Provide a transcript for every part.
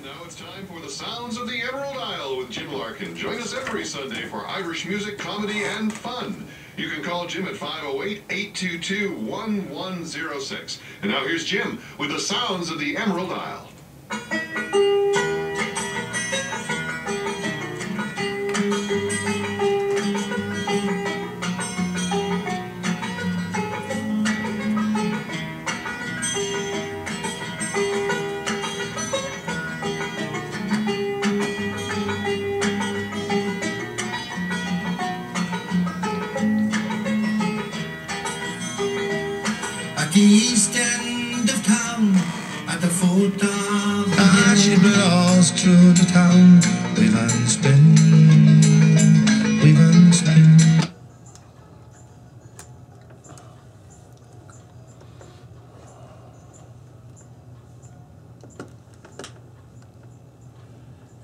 And now it's time for the Sounds of the Emerald Isle with Jim Larkin. Join us every Sunday for Irish music, comedy, and fun. You can call Jim at 508-822-1106. And now here's Jim with the Sounds of the Emerald Isle. At the east end of town, at the foot of the she blows through the town. We've unspin, we've unspin.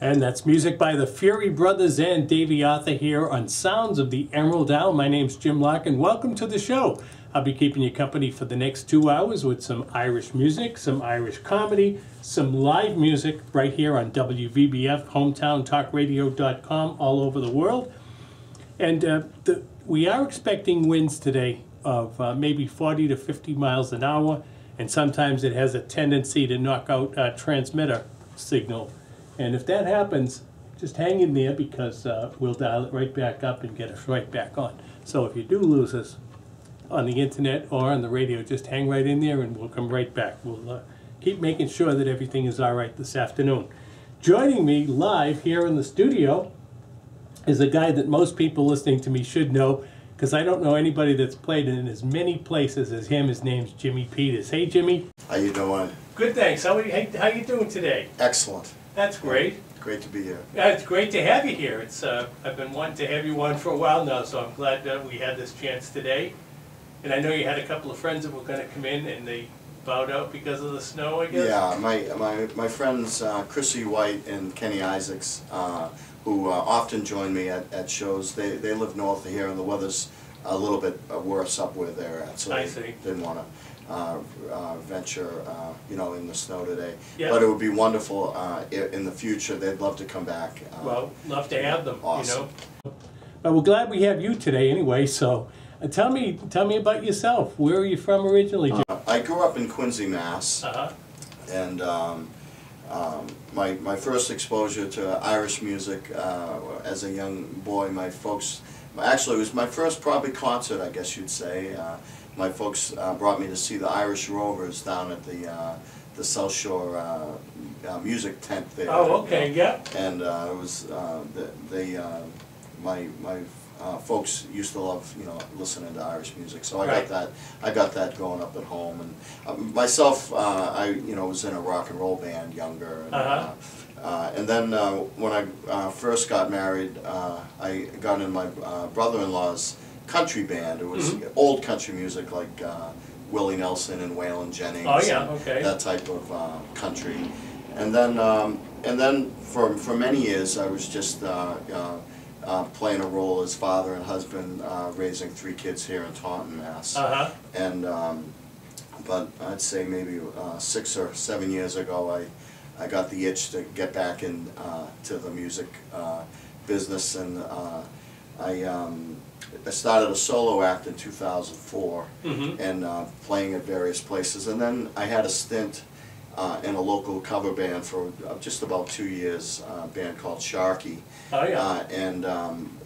And that's music by the Fury Brothers and Davey Arthur here on Sounds of the Emerald Isle. My name's Jim Larkin. Welcome to the show. I'll be keeping you company for the next 2 hours with some Irish music, some Irish comedy, some live music right here on WVBF, hometowntalkradio.com, all over the world. And we are expecting winds today of maybe 40 to 50 miles an hour, and sometimes it has a tendency to knock out a transmitter signal. And if that happens, just hang in there because we'll dial it right back up and get us right back on. So if you do lose us on the internet or on the radio, just hang right in there and we'll come right back. We'll keep making sure that everything is all right this afternoon. Joining me live here in the studio is a guy that most people listening to me should know, because I don't know anybody that's played in as many places as him. His name's Jimmy Peters. Hey, Jimmy. How you doing? Good, thanks. How you doing today? Excellent. That's great. Great to be here. Yeah, it's great to have you here. It's I've been wanting to have you on for a while now, so I'm glad that we had this chance today. And I know you had a couple of friends that were going to come in, and they bowed out because of the snow, I guess? Yeah, my friends Chrissy White and Kenny Isaacs, who often join me at shows, they live north of here, and the weather's a little bit worse up where they're at, so they didn't want to venture, in the snow today. Yep. But it would be wonderful in the future. They'd love to come back. Well, love to have them. Awesome. But we're glad we have you today anyway. So, tell me about yourself. Where are you from originally, Jim? I grew up in Quincy, Mass. And my first exposure to Irish music as a young boy, my folks. Actually, it was my first probably concert, I guess you'd say. My folks brought me to see the Irish Rovers down at the South Shore music tent there. Oh, okay, yeah. And it was my folks used to love listening to Irish music, so I got that growing up at home. And myself, I was in a rock and roll band younger. And then when I first got married, I got in my brother-in-law's country band. It was old country music like Willie Nelson and Waylon Jennings. Oh yeah, okay. That type of country. And then for many years I was just playing a role as father and husband, raising 3 kids here in Taunton, Mass. And but I'd say maybe 6 or 7 years ago I got the itch to get back in to the music business, and I started a solo act in 2004 and playing at various places, and then I had a stint in a local cover band for just about 2 years, a band called Sharky. And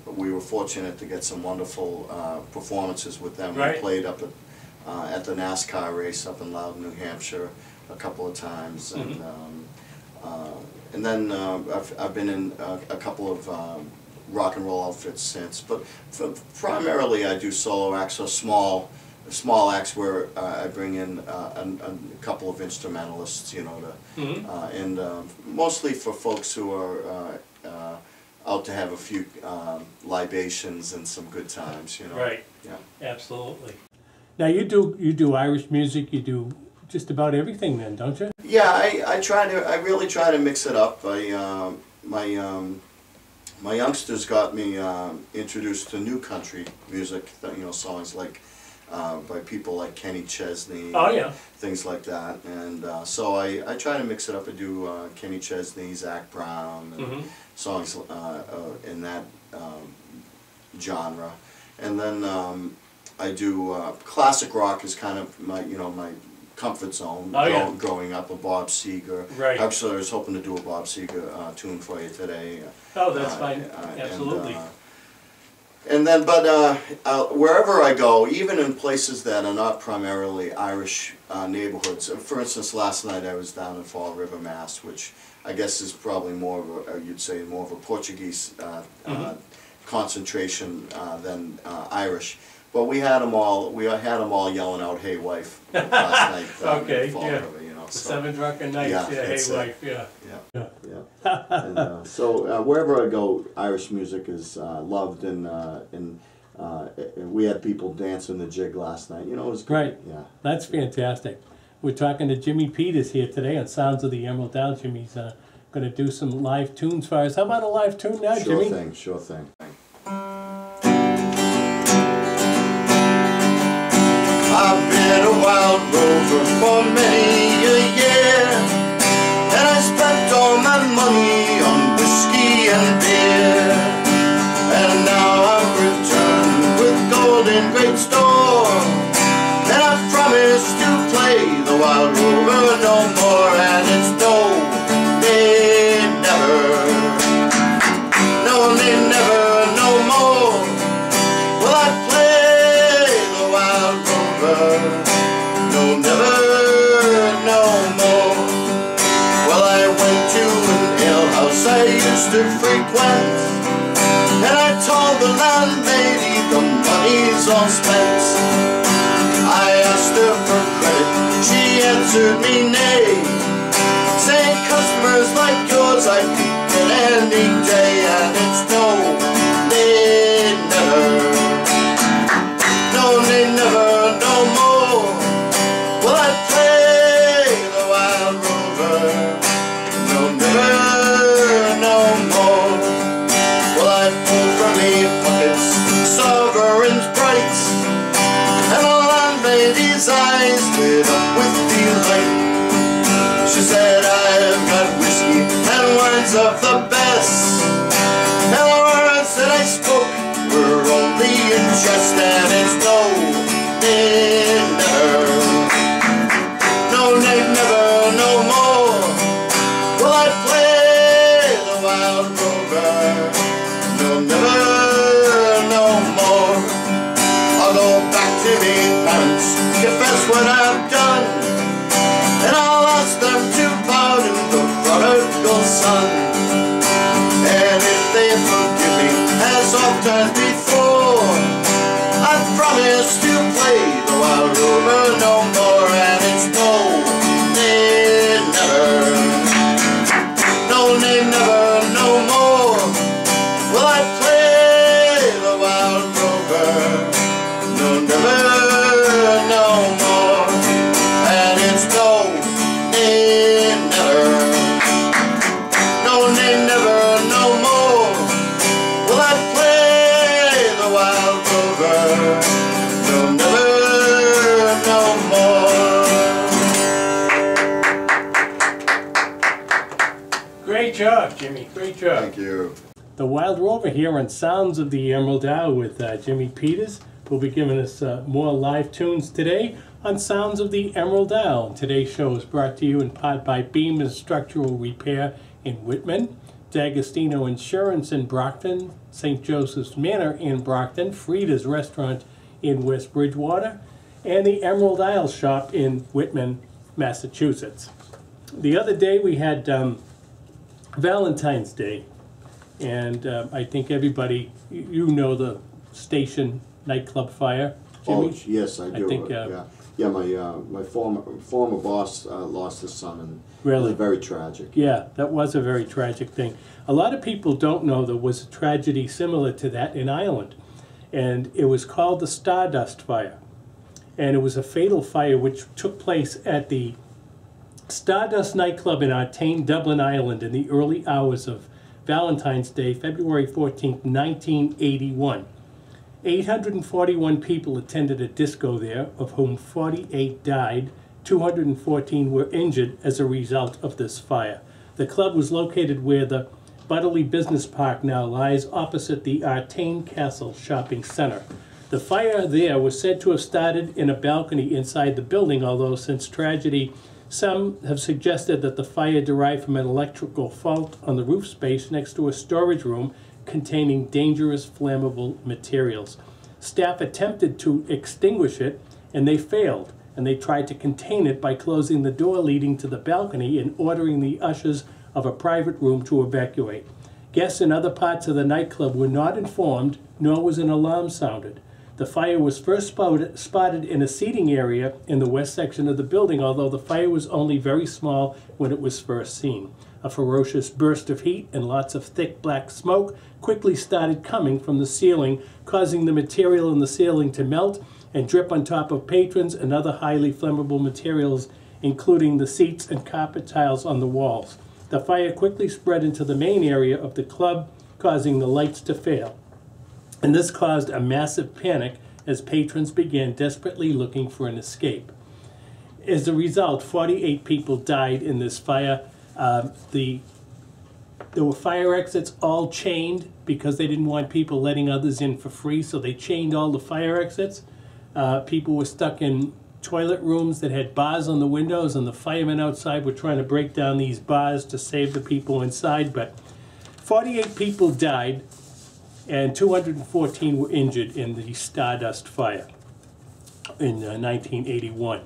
we were fortunate to get some wonderful performances with them. We played up at the NASCAR race up in Loudon, New Hampshire a couple of times, and then I've been in a couple of rock and roll outfits since, but primarily I do solo acts, or small acts where I bring in a couple of instrumentalists, and mostly for folks who are out to have a few libations and some good times, Right. Yeah. Absolutely. Now you do Irish music. You do just about everything, then, don't you? Yeah, I really try to mix it up. My youngsters got me introduced to new country music, songs like by people like Kenny Chesney. Oh, yeah. Things like that. And so I try to mix it up and do Kenny Chesney, Zach Brown, and songs in that genre. And then I do classic rock is kind of my my comfort zone. Growing up with Bob Seger. Right. Actually, I was hoping to do a Bob Seger tune for you today. Oh, that's fine. Absolutely. And then, but wherever I go, even in places that are not primarily Irish neighborhoods. For instance, last night I was down in Fall River, Mass, which I guess is probably more of a, you'd say, more of a Portuguese concentration than Irish. But we had them all. We had them all yelling out "Hey, wife!" last night. Okay, in Fall yeah. River, you know. So, 7 Drunken Nights. Yeah, hey, wife. Yeah. And, so wherever I go, Irish music is loved, and we had people dancing the jig last night. You know, it was great. Right. Yeah. That's fantastic. We're talking to Jimmy Peters here today on Sounds of the Emerald Down. Jimmy's going to do some live tunes for us. How about a live tune now, Jimmy? Sure thing. I've been a wild rover for many a year, and I spent all my money on whiskey and beer. And now I'm returned with gold in great store, and I promise to play the wild rover no more. And it's no, they never, no, they never, no more will I play the wild rover. No, never, no more. Well, I went to an alehouse I used to frequent, and I told the landlady the money's all spent. I asked her for credit, she answered me nay, saying customers like yours I could get any day. And it's no, they never, no, they never, no more will I play the wild rover. No, never, no more will I pull from me pockets sovereigns bright, and the landlady's eyes lit up with delight. She said, I've got whiskey and wines of the best, and the words that I spoke were only in jest. And it's no, they never, no, they never, no more will I play the wild rover. No, never, no more. I'll go back to me parents, confess what I've done, and I'll ask them to pardon the prodigal son. And if they forgive me as oft as before, I promise to play the wild rover no more. And it's no, they never, no, they never, no more will I play the wild rover. No, never, no more. And it's no, they never, no, they never, no more will I play the wild rover. No, never, no more. Great job, Jimmy. Great job. Thank you. The Wild Rover here on Sounds of the Emerald Isle with Jimmy Peters. Will be giving us more live tunes today on Sounds of the Emerald Isle. Today's show is brought to you in part by Beam and Structural Repair in Whitman, D'Agostino Insurance in Brockton, St. Joseph's Manor in Brockton, Frida's Restaurant in West Bridgewater, and the Emerald Isle Shop in Whitman, Massachusetts. The other day we had Valentine's Day, and I think everybody, you know the station nightclub fire, Jimmy? Oh, yes, I do. I think, yeah, my former boss lost his son, and really? It was very tragic. Yeah, that was a very tragic thing. A lot of people don't know there was a tragedy similar to that in Ireland, and it was called the Stardust fire. And it was a fatal fire which took place at the Stardust nightclub in Taunton, Dublin, Ireland in the early hours of Valentine's Day, February 14th, 1981. 841 people attended a disco there, of whom 48 died. 214 were injured as a result of this fire. The club was located where the Butterley Business Park now lies, opposite the Artane Castle Shopping Center. The fire there was said to have started in a balcony inside the building, although since tragedy, some have suggested that the fire derived from an electrical fault on the roof space next to a storage room containing dangerous flammable materials. Staff attempted to extinguish it, and they failed, and they tried to contain it by closing the door leading to the balcony and ordering the ushers of a private room to evacuate. Guests in other parts of the nightclub were not informed, nor was an alarm sounded. The fire was first spotted in a seating area in the west section of the building, although the fire was only very small when it was first seen. A ferocious burst of heat and lots of thick black smoke quickly started coming from the ceiling, causing the material in the ceiling to melt and drip on top of patrons and other highly flammable materials, including the seats and carpet tiles on the walls. The fire quickly spread into the main area of the club, causing the lights to fail. And this caused a massive panic as patrons began desperately looking for an escape. As a result, 48 people died in this fire. There were fire exits all chained because they didn't want people letting others in for free, so they chained all the fire exits. People were stuck in toilet rooms that had bars on the windows, and the firemen outside were trying to break down these bars to save the people inside, but 48 people died and 214 were injured in the Stardust fire in 1981.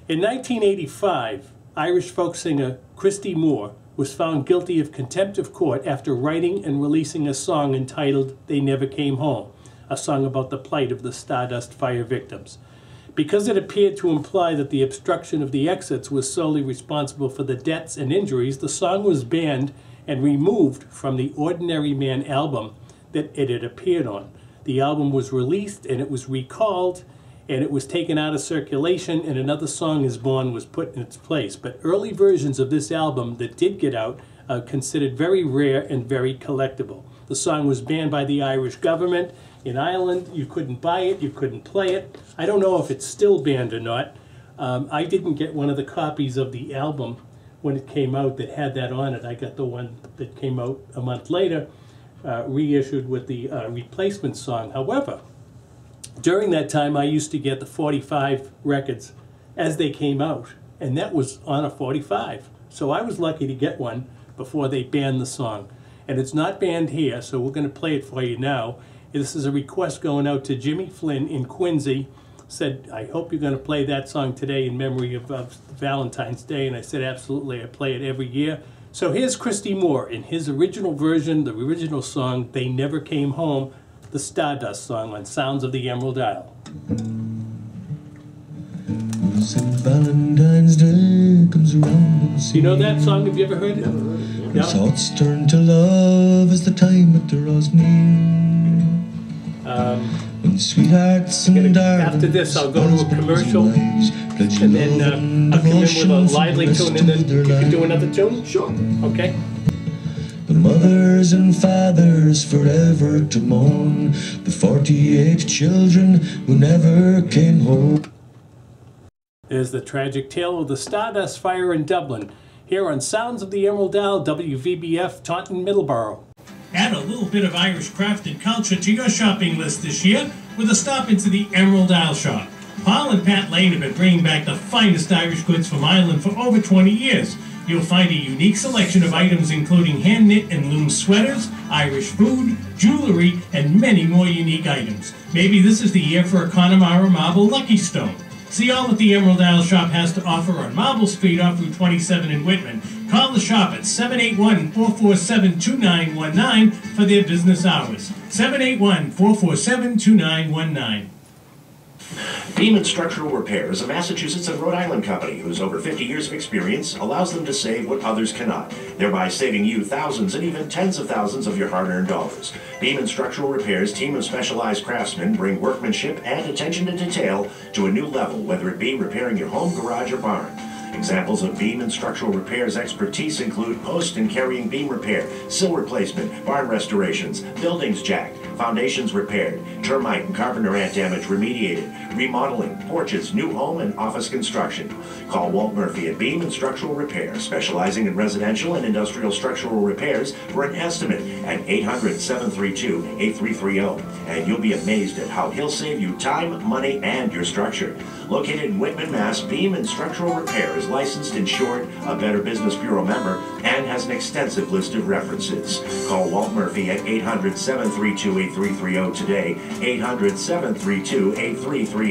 In 1985, Irish folk singer Christy Moore was found guilty of contempt of court after writing and releasing a song entitled "They Never Came Home," a song about the plight of the Stardust fire victims. Because it appeared to imply that the obstruction of the exits was solely responsible for the deaths and injuries, the song was banned and removed from the Ordinary Man album that it had appeared on. The album was released and it was recalled and it was taken out of circulation, and another song is born was put in its place. But early versions of this album that did get out are considered very rare and very collectible. The song was banned by the Irish government. In Ireland, you couldn't buy it, you couldn't play it. I don't know if it's still banned or not. I didn't get one of the copies of the album when it came out that had that on it. I got the one that came out a month later, reissued with the replacement song. However, during that time, I used to get the 45 records as they came out, and that was on a 45. So I was lucky to get one before they banned the song. And it's not banned here, so we're going to play it for you now. This is a request going out to Jimmy Flynn in Quincy. Said, I hope you're going to play that song today in memory of Valentine's Day. And I said, absolutely, I play it every year. So here's Christy Moore in his original version, the original song, They Never Came Home, the Stardust song on Sounds of the Emerald Isle. St. Valentine's Day comes around. Do you know that song? Have you ever heard it? No. Thoughts turn to love as the time it draws near. When sweethearts and darlings, after this, I'll go to a commercial, and then I'll come in with a lively tune, and then you can do another tune? Sure. Okay. The mothers and fathers forever to mourn the 48 children who never came home. There's the tragic tale of the Stardust fire in Dublin, here on Sounds of the Emerald Isle, WVBF, Taunton, Middleborough. Add a little bit of Irish craft and culture to your shopping list this year with a stop into the Emerald Isle shop. Paul and Pat Lane have been bringing back the finest Irish goods from Ireland for over 20 years. You'll find a unique selection of items including hand-knit and loom sweaters, Irish food, jewelry, and many more unique items. Maybe this is the year for a Connemara Marble Lucky Stone. See all that the Emerald Isle shop has to offer on Marble Street off Route 27 in Whitman. Call the shop at 781-447-2919 for their business hours. 781-447-2919. Beam Structural Repair is a Massachusetts and Rhode Island company whose over 50 years of experience allows them to save what others cannot, thereby saving you thousands and even tens of thousands of your hard-earned dollars. Beam Structural Repair's team of specialized craftsmen bring workmanship and attention to detail to a new level, whether it be repairing your home, garage, or barn. Examples of beam and structural repairs expertise include post and carrying beam repair, sill replacement, barn restorations, buildings jacked, foundations repaired, termite and carpenter ant damage remediated, remodeling, porches, new home and office construction. Call Walt Murphy at Beam and Structural Repair, specializing in residential and industrial structural repairs, for an estimate at 800-732-8330. And you'll be amazed at how he'll save you time, money, and your structure. Located in Whitman, Mass., Beam and Structural Repair is licensed, insured, a Better Business Bureau member, and has an extensive list of references. Call Walt Murphy at 800-732-8330 today, 800-732-8330.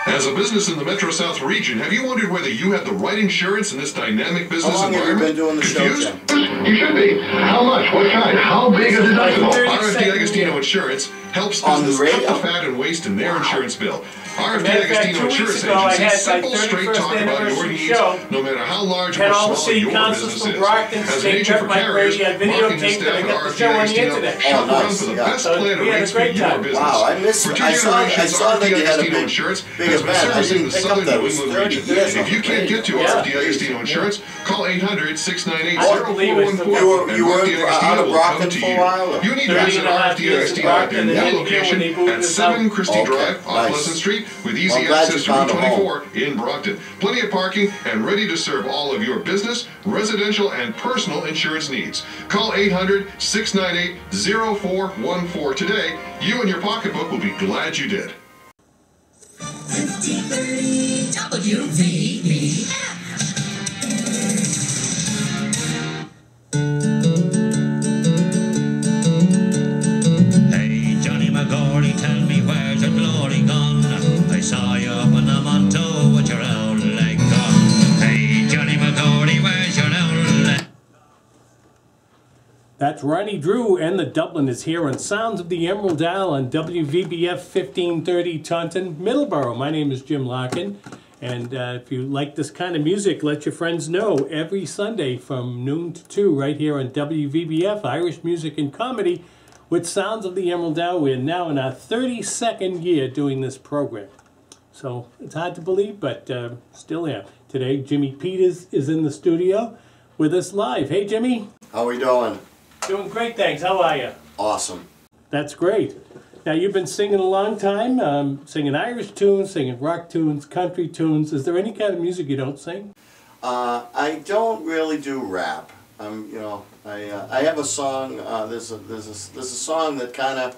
As a business in the Metro South region, have you wondered whether you have the right insurance in this dynamic business How long have you environment? been doing the show, Confused? Jim? You should be. How much? What kind? How big a deductible? RFD Agostino Insurance helps On the business cut radio? the fat and waste in their insurance bill. RFD Matter of fact, Agostino 2 weeks Insurance ago, I Agency, had my simple, straight 31st talk about your anniversary needs, show. no matter how large Had or all the small city your councils business from is. Brockton As an stayed agent up for my carriers, radio. I Mark and his videotaped staff it. I at got the RFD show on the Agostino internet. shop Oh, around nice, for the yeah. best So plan we and had a rates for great your time. business. Wow, I missed. For 2 I saw generations, that RFD you had a Agostino big Insurance big has been event. I servicing didn't the pick up southern that New was England 30 region. years If you can't get to Yeah. RFD Agostino Insurance, call 800-698-0414 You were and Mark out of will Brockton come to for a you. while, or? You need to 30 visit and a half RFD years in Agostino at Brockton, their and new then location when they moved at to 7 Christie Okay, Drive off nice. Pleasant Street with Well, easy I'm glad access you to found Route a home. 24 in Brockton. Plenty of parking and ready to serve all of your business, residential, and personal insurance needs. Call 800-698-0414 today. You and your pocketbook will be glad you did. 1530 WVBF. Hey, Johnny McGordy, tell me where's your glory gone? I saw you up on the Monto with your old leg gone. Hey, Johnny McGordy, where's your old leg? That's Ronnie Drew and the Dubliners here on Sounds of the Emerald Isle on WVBF 1530 Taunton, Middleborough. My name is Jim Larkin, and if you like this kind of music, let your friends know every Sunday from noon to 2 right here on WVBF, Irish Music and Comedy with Sounds of the Emerald Isle. We're now in our 32nd year doing this program. So it's hard to believe, but still here. Today, Jimmy Peters is in the studio with us live. Hey, Jimmy. How we doing? Doing great, thanks. How are you? Awesome. That's great. Now, you've been singing a long time, singing Irish tunes, singing rock tunes, country tunes. Is there any kind of music you don't sing? I don't really do rap. I have a song. There's a song that kind of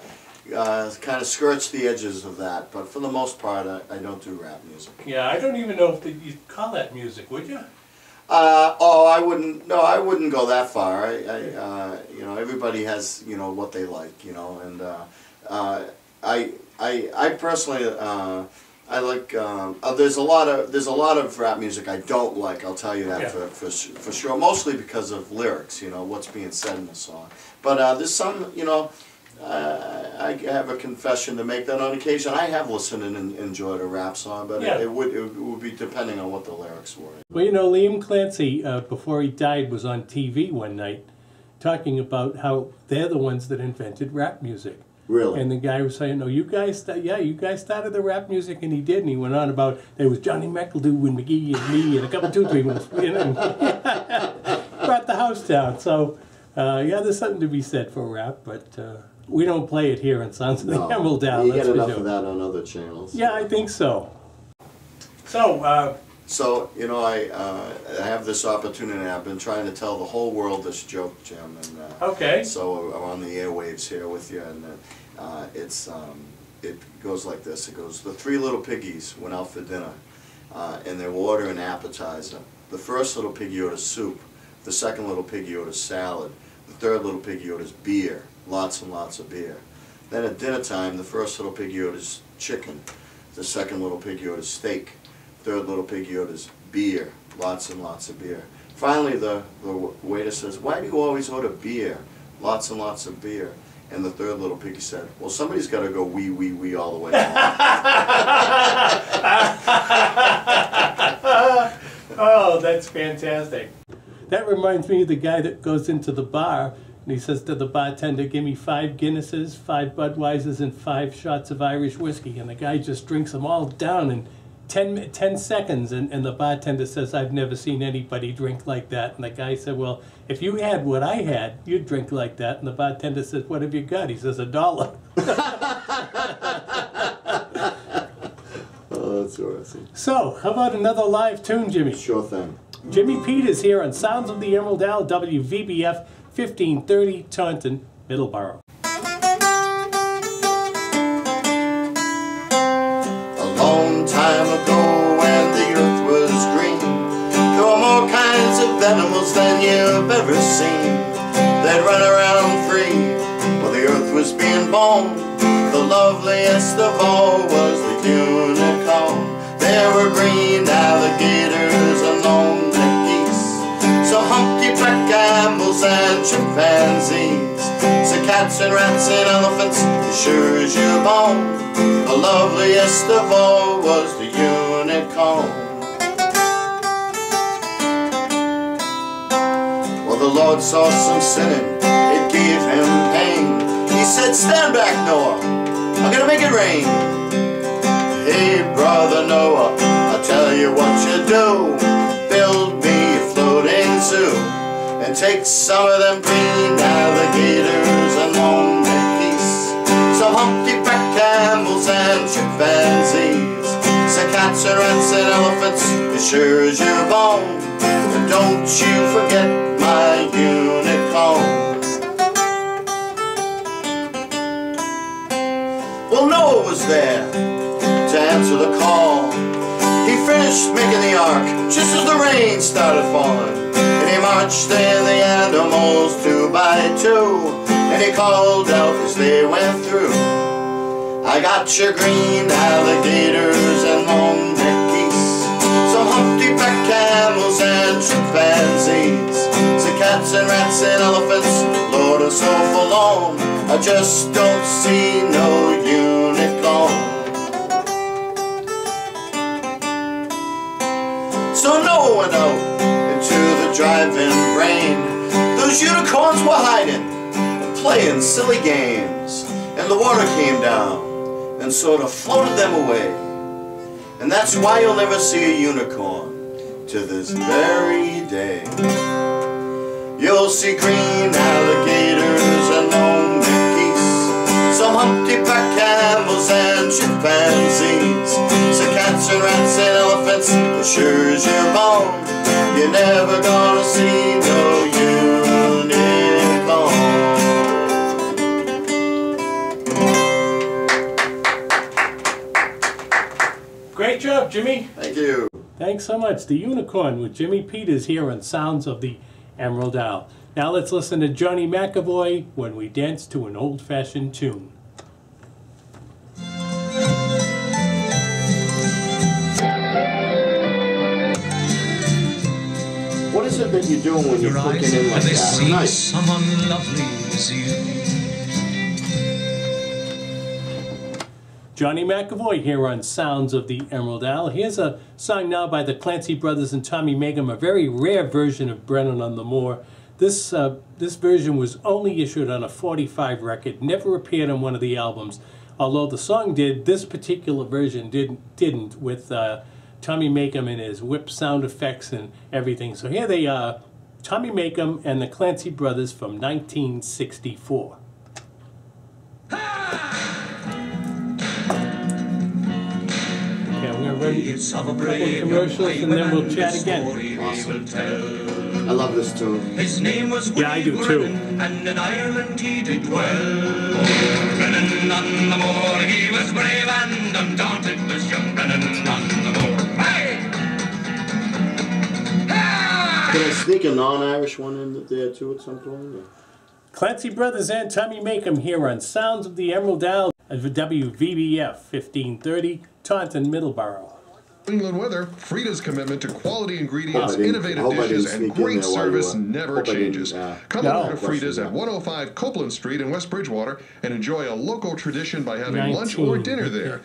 skirts the edges of that, but for the most part, I don't do rap music. Yeah, I don't even know if you'd call that music, would you? I wouldn't. No, I wouldn't go that far. Everybody has what they like, and I personally I like. There's a lot of rap music I don't like. I'll tell you that for sure. Mostly because of lyrics, what's being said in the song. But there's some, I have a confession to make that on occasion. I have listened and enjoyed a rap song, but it would be depending on what the lyrics were. Well, Liam Clancy, before he died, was on TV one night talking about how they're the ones that invented rap music. Really? And the guy was saying, "No, you guys started the rap music," and he did. And he went on about there was Johnny McEldew and McGee and me and a couple 2-3 and brought the house down. So, there's something to be said for rap, but we don't play it here in Sounds of the Emerald Isle. You get enough of that on other channels. Yeah, I think so. So, I have this opportunity. I've been trying to tell the whole world this joke, Jim. And, okay. So I'm on the airwaves here with you, and it goes like this. It goes: the 3 little piggies went out for dinner, and they were ordering an appetizer. The first little piggy orders soup. The second little piggy orders salad. The third little piggy orders beer, lots and lots of beer. Then at dinner time, the first little piggy orders chicken. The second little piggy orders steak. Third little piggy orders beer, lots and lots of beer. Finally, the waiter says, "Why do you always order beer, lots and lots of beer?" And the third little piggy said, "Well, somebody's got to go wee, wee, wee all the way home." Oh, that's fantastic. That reminds me of the guy that goes into the bar and he says to the bartender, "Give me 5 Guinnesses, 5 Budweisers, and 5 shots of Irish whiskey." And the guy just drinks them all down and 10 seconds, and the bartender says, "I've never seen anybody drink like that." And the guy said, "Well, if you had what I had, you'd drink like that." And the bartender says, "What have you got?" He says, $1. Oh, that's awesome. So, how about another live tune, Jimmy? Sure thing. Jimmy Peters here on Sounds of the Emerald Isle, WVBF 1530, Taunton, Middleborough. A long time ago when the earth was green, there were more kinds of animals than you've ever seen. They'd run around free while the earth was being born. The loveliest of all was the unicorn. There were green alligators and long-necked geese, some humpty-back camels and chimpanzees, some cats and rats and elephants, as sure as you're born. The loveliest of all was the unicorn. Well, the Lord saw some sinning, it gave him pain. He said, "Stand back, Noah, I'm gonna make it rain." "Hey, brother Noah, I'll tell you what you do. Build me a floating zoo, and take some of them green alligators and long-necked geese, some humpty-back camels and chimpanzees, some cats and rats and elephants, as sure as you're born. And don't you forget my unicorn." Well, Noah was there to answer the call. He finished making the ark just as the rain started falling, and he marched in the animals 2 by 2, and he called out as they went through, "I got your green alligators and long-necked geese, some humpty-back camels and chimpanzees, some cats and rats and elephants. Lord, I'm so forlorn, I just don't see no unicorn." So Noah went out into the driving rain. Those unicorns were hiding and playing silly games, and the water came down and sort of floated them away. And that's why you'll never see a unicorn to this very day. You'll see green alligators and long-necked geese, some humpty-back camels and chimpanzees, some cats and rats and elephants, as sure as you're born. You're never gonna see no unicorn. Great job, Jimmy. Thank you. Thanks so much. The Unicorn with Jimmy Peters here on Sounds of the Emerald Isle. Now let's listen to Johnny McAvoy, When We Dance to an Old-Fashioned Tune. What is it that you're doing when you're cooking in like that? Nice. Someone lovely as you. Johnny McAvoy here on Sounds of the Emerald Isle. Here's a song now by the Clancy Brothers and Tommy Mangum, a very rare version of Brennan on the Moor. This version was only issued on a 45 record, never appeared on one of the albums. Although the song did, this particular version didn't with Tommy Mangum and his whip sound effects and everything. So here they are, Tommy Mangum and the Clancy Brothers from 1964. Ready a couple commercials and then we'll chat again. Awesome. I love this tune. His name was Yeah, I do too. and in Ireland he did well. Brennan on the moor, he was brave and undaunted, was young Brennan on the moor. Hey! Can I sneak a non-Irish one in there too at some point? Or? Clancy Brothers and Tommy Mangum here on Sounds of the Emerald Isle at WVBF 1530, Taunton, Middleborough. England weather, Frida's commitment to quality ingredients, innovative dishes, and great service never changes. Come over to Frida's at 105 Copeland Street in West Bridgewater and enjoy a local tradition by having lunch or dinner there.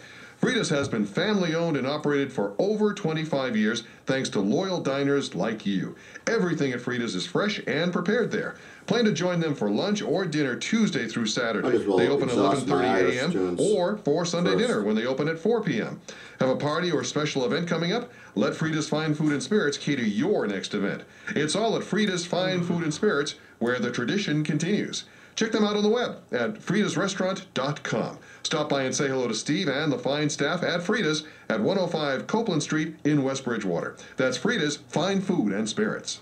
Frida's has been family-owned and operated for over 25 years thanks to loyal diners like you. Everything at Frida's is fresh and prepared there. Plan to join them for lunch or dinner Tuesday through Saturday. They open at 11:30 a.m. or for Sunday dinner when they open at 4 p.m. Have a party or special event coming up? Let Frida's Fine Food and Spirits cater your next event. It's all at Frida's Fine Food and Spirits, where the tradition continues. Check them out on the web at fridasrestaurant.com. Stop by and say hello to Steve and the fine staff at Frida's at 105 Copeland Street in West Bridgewater. That's Frida's Fine Food and Spirits.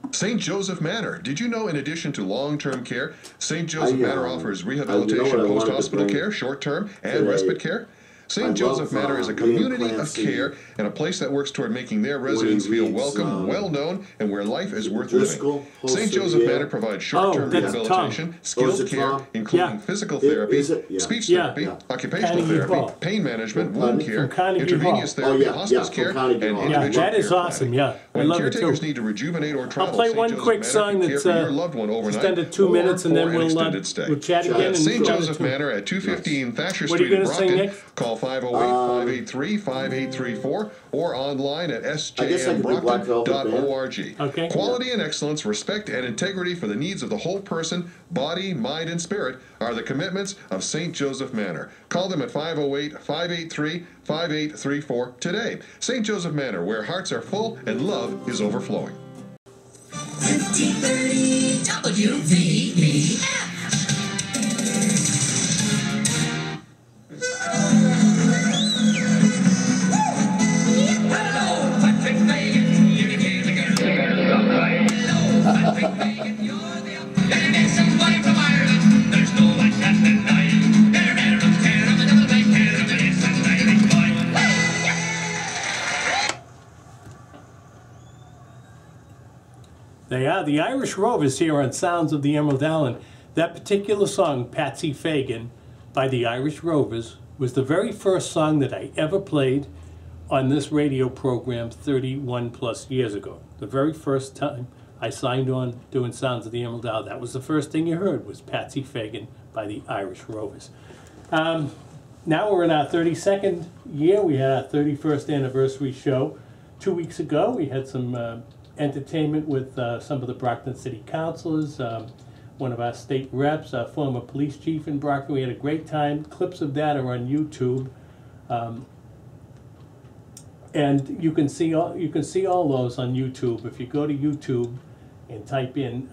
St. Joseph Manor. Did you know in addition to long-term care, St. Joseph Manor offers rehabilitation, post-hospital care, short-term, and respite care? St. Joseph Manor is a community of care and a place that works toward making their residents feel welcome, well-known, and where life is worth living. St. Joseph Manor provides short-term rehabilitation, skilled care, including physical therapy, speech therapy, occupational therapy, pain management, wound care, intravenous therapy, hospice care, and individual care. That is awesome, yeah. I love it too. Caretakers need to rejuvenate or travel. I'll play one quick song that's just under 2 minutes, and then we'll chat again. St. Joseph Manor at 215 Thatcher Street in Brockton. Call 508-583-5834 or online at sjmbrockton.org. Okay. Quality and excellence, respect and integrity for the needs of the whole person, body, mind, and spirit are the commitments of St. Joseph Manor. Call them at 508-583-5834 today. St. Joseph Manor, where hearts are full and love is overflowing. 1530 WVBF. They are the Irish Rovers here on Sounds of the Emerald Island. That particular song, Patsy Fagan, by the Irish Rovers, was the very first song that I ever played on this radio program 31 plus years ago. The very first time I signed on doing Sounds of the Emerald Isle, that was the first thing you heard, was Patsy Fagan by the Irish Rovers. Now we're in our 32nd year. We had our 31st anniversary show 2 weeks ago. We had some entertainment with some of the Brockton City Councilors, one of our state reps, our former police chief in Brockton. We had a great time. Clips of that are on YouTube. And you can see all those on YouTube. If you go to YouTube and type in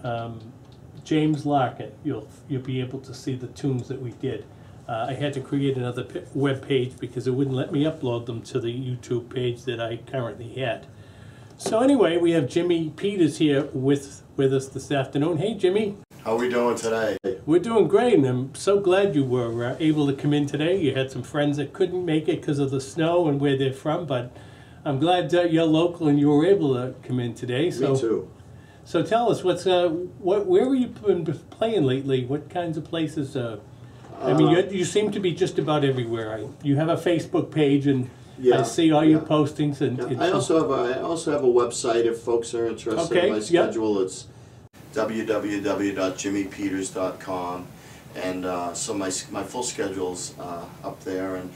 James Larkin, you'll be able to see the tunes that we did. I had to create another web page because it wouldn't let me upload them to the YouTube page that I currently had. So anyway, we have Jimmy Peters here with us this afternoon. Hey, Jimmy. How are we doing today? We're doing great, and I'm so glad you were able to come in today. You had some friends that couldn't make it because of the snow and where they're from, but I'm glad you're local and you were able to come in today. So, me too. So tell us, where have you been playing lately? What kinds of places? I mean, you seem to be just about everywhere. You have a Facebook page, and I see all your postings. And I also have a website if folks are interested in my schedule. It's www.jimmypeters.com, and so my full schedule's up there, and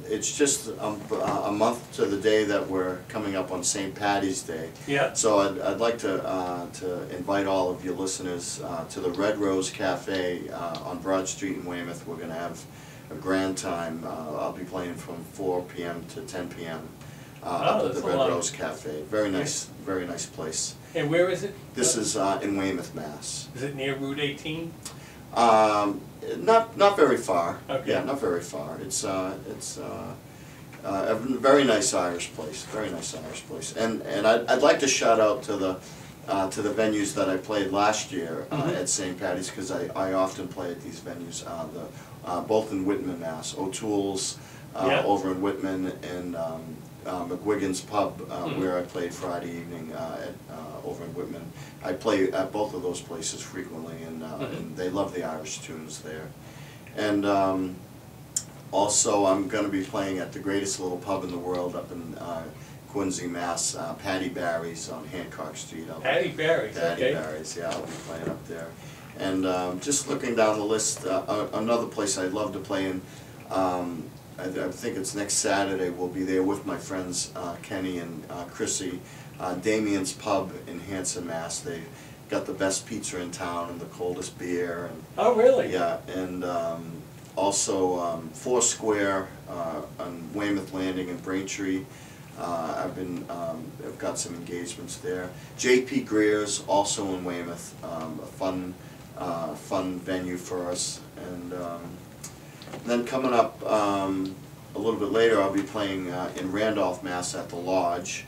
it's just a month to the day that we're coming up on St. Patty's Day. Yeah. So I'd like to invite all of your listeners to the Red Rose Cafe on Broad Street in Weymouth. We're going to have a grand time. I'll be playing from 4 p.m. to 10 p.m. Up at the Red Rose Cafe. Very nice place. And where is it? This is in Weymouth, Mass. Is it near Route 18? Not very far. Okay. Yeah, not very far. It's a very nice Irish place. Very nice Irish place. And I'd like to shout out to the venues that I played last year at St. Patty's, because I often play at these venues. Both in Whitman, Mass. O'Toole's over in Whitman, and McGuigan's Pub, where I played Friday evening over in Whitman. I play at both of those places frequently, and they love the Irish tunes there. And also, I'm going to be playing at the greatest little pub in the world up in Quincy, Mass. Patty Barry's on Hancock Street. Patty Barry's, Patty Barry's, yeah, I'll be playing up there. And just looking down the list, another place I'd love to play in, I think it's next Saturday. We'll be there with my friends Kenny and Chrissy. Damien's Pub in Hanson, Mass. They got the best pizza in town and the coldest beer. And, oh, really? yeah, and also Foursquare on Weymouth Landing in Braintree. I've got some engagements there. J.P. Greer's also in Weymouth, a fun venue for us. And then coming up a little bit later, I'll be playing in Randolph, Mass. At the Lodge,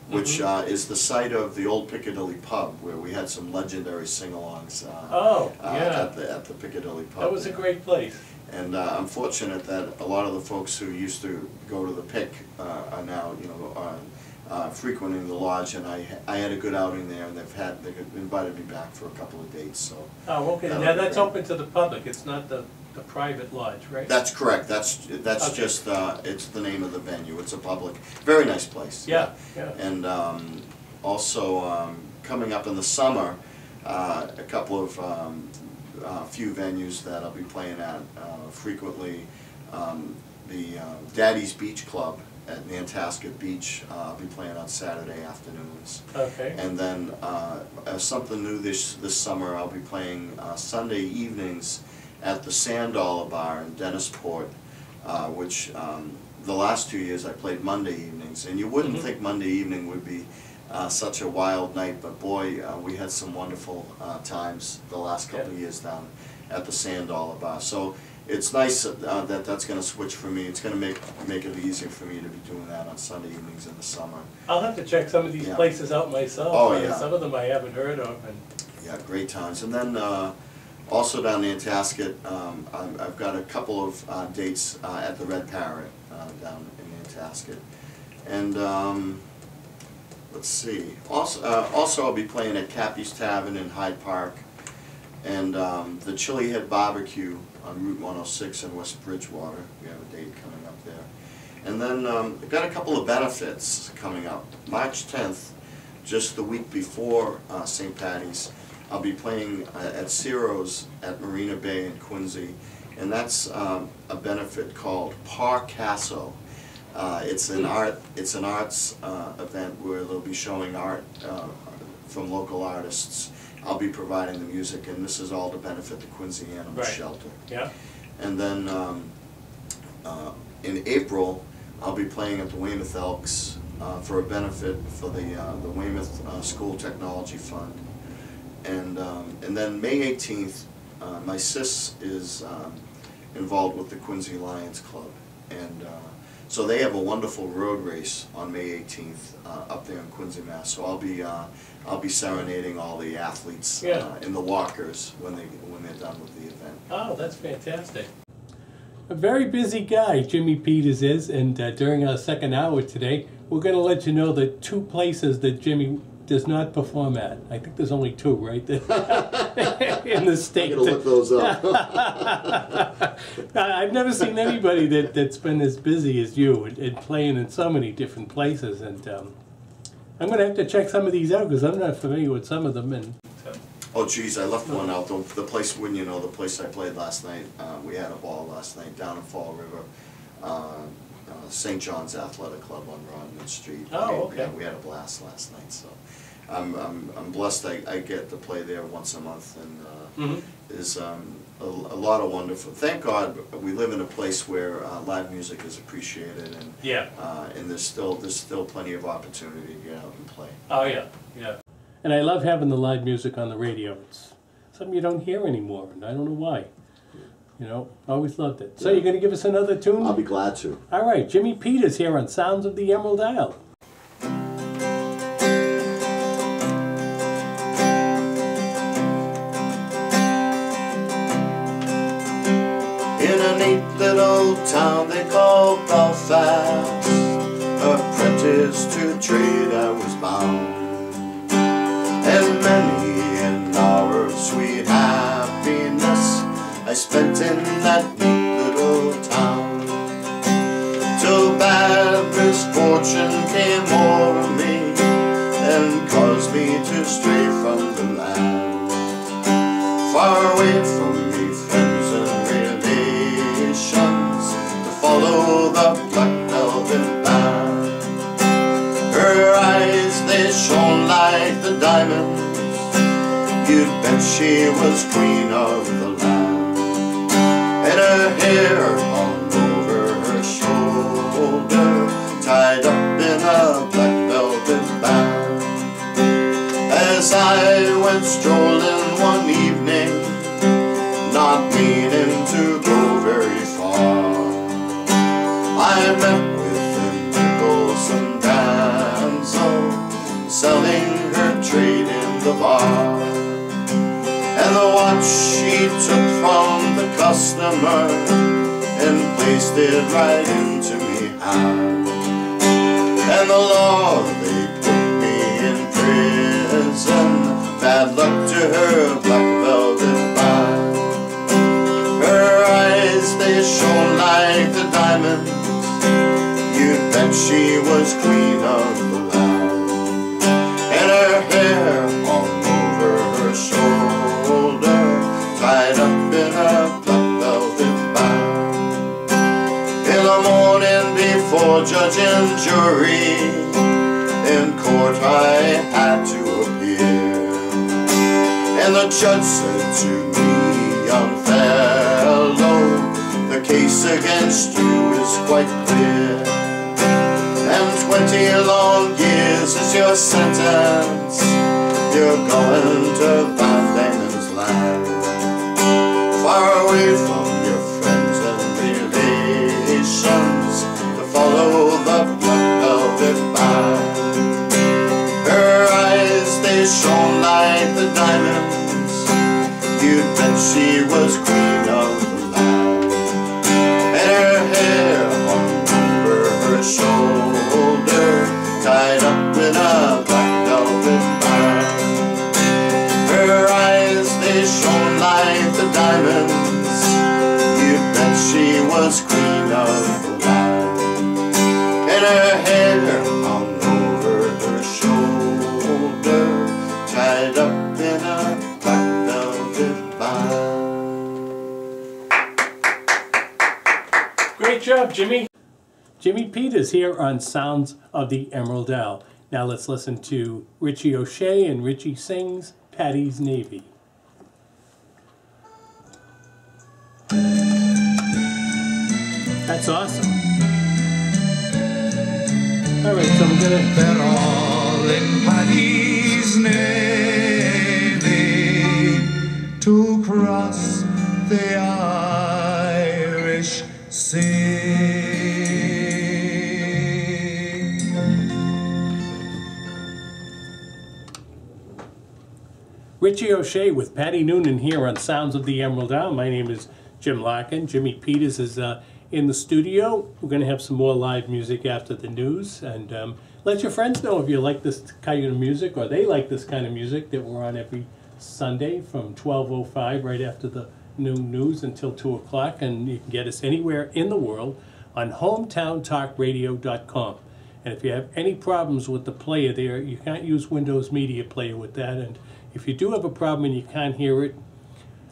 which is the site of the old Piccadilly Pub, where we had some legendary sing-alongs at the Piccadilly Pub. That was a great place. And I'm fortunate that a lot of the folks who used to go to the Pic are now, frequenting the Lodge, and I had a good outing there, and they've invited me back for a couple of dates. So. Oh, okay. Now that's open to the public. It's not the private lodge, right? That's correct. That's okay. Just it's the name of the venue. It's a public, very nice place. Yeah, yeah. And also coming up in the summer, a couple of few venues that I'll be playing at frequently. The Daddy's Beach Club at Nantasket Beach. I'll be playing on Saturday afternoons. Okay. And then something new this summer, I'll be playing Sunday evenings at the Sand Dollar Bar in Dennisport, which the last 2 years I played Monday evenings. And you wouldn't think Monday evening would be such a wild night, but boy, we had some wonderful times the last couple of years down at the Sand Dollar Bar. So it's nice that that's going to switch for me. It's going to make it easier for me to be doing that on Sunday evenings in the summer. I'll have to check some of these places out myself. Oh, yeah. Some of them I haven't heard of. And yeah, great times. And then also down in Nantasket, I've got a couple of dates at the Red Parrot down in Nantasket. And let's see. Also, I'll be playing at Cappy's Tavern in Hyde Park, and the Chili Head Barbecue on Route 106 in West Bridgewater. We have a date coming up there. And then I've got a couple of benefits coming up. March 10th, just the week before St. Patty's, I'll be playing at Ciro's at Marina Bay in Quincy, and that's a benefit called Parcasso. It's an arts event where they'll be showing art from local artists. I'll be providing the music, and this is all to benefit the Quincy Animal Shelter. Yeah. And then in April, I'll be playing at the Weymouth Elks for a benefit for the Weymouth School Technology Fund. And then May 18th, my sis is involved with the Quincy Lions Club, and so they have a wonderful road race on May 18th up there in Quincy, Mass. So I'll be serenading all the athletes in the walkers when they're done with the event. Oh, that's fantastic. A very busy guy, Jimmy Peters is, and during our second hour today, we're going to let you know the two places that Jimmy does not perform at. I think there's only two, right? In the state. I'm going to look those up. I've never seen anybody that's been as busy as you and playing in so many different places. And I'm going to have to check some of these out because I'm not familiar with some of them. And oh, geez, I left one out. The place, wouldn't you know, the place I played last night, we had a ball last night down in Fall River. St. John's Athletic Club on Rodman Street. Oh, okay. Yeah, we had a blast last night, so I'm blessed I get to play there once a month, and is a lot of wonderful. Thank God we live in a place where live music is appreciated, and and there's still plenty of opportunity to get out and play. Oh yeah, yeah. And I love having the live music on the radio. It's something you don't hear anymore, and I don't know why. You know, always loved it. So you're going to give us another tune? I'll be glad to. All right, Jimmy Peters here on Sounds of the Emerald Isle. In a neat little town they call Belfast, apprentice to trade I was bound, and many an hour of sweet happiness I spent in that neat little town, till bad misfortune came o'er me and caused me to stray from the land, far away from me friends and relations, to follow the diamonds, you'd bet she was queen of the land. And her hair hung over her shoulder, tied up in a black velvet band. As I went strolling one evening, not meaning to go very far, I met with an ticklesome damsel selling her trade in the bar. And the watch she took from the customer and placed it right into me hand. And the law, they put me in prison, bad luck to her black velvet band. Her eyes, they shone like the diamonds, you'd bet she was queen of the land. And her hair hung over her shoulder, tied up in a black velvet band. In the morning before judge and jury, in court I had to appear. And the judge said to me, young fellow, the case against you is quite clear. And 20 long years is your sentence, you're going to Van Diemen's land. Far away from your friends and relations, to follow the black velvet band. Her eyes, they shone like the diamonds, you'd bet she was queen of the land. And her hair hung over her shoulder, tied up in a black velvet band. Her eyes, they shone like the diamonds, you'd bet she was queen of the land. And her hair hung over her shoulder, tied up in a black velvet band. Great job, Jimmy. Jimmy Peters here on Sounds of the Emerald Isle. Now let's listen to Richie O'Shea, and Richie sings Patty's Navy. That's awesome. All right, so I'm gonna... They're all in Paddy's Navy to cross the Irish Sea. Richie O'Shea with Patty Noonan here on Sounds of the Emerald Isle. My name is Jim Larkin. Jimmy Peters is in the studio. We're going to have some more live music after the news. And let your friends know if you like this kind of music, or they like this kind of music, that we're on every Sunday from 12:05 right after the noon news until 2 o'clock. And you can get us anywhere in the world on hometowntalkradio.com. And if you have any problems with the player there, you can't use Windows Media Player with that. And if you do have a problem and you can't hear it,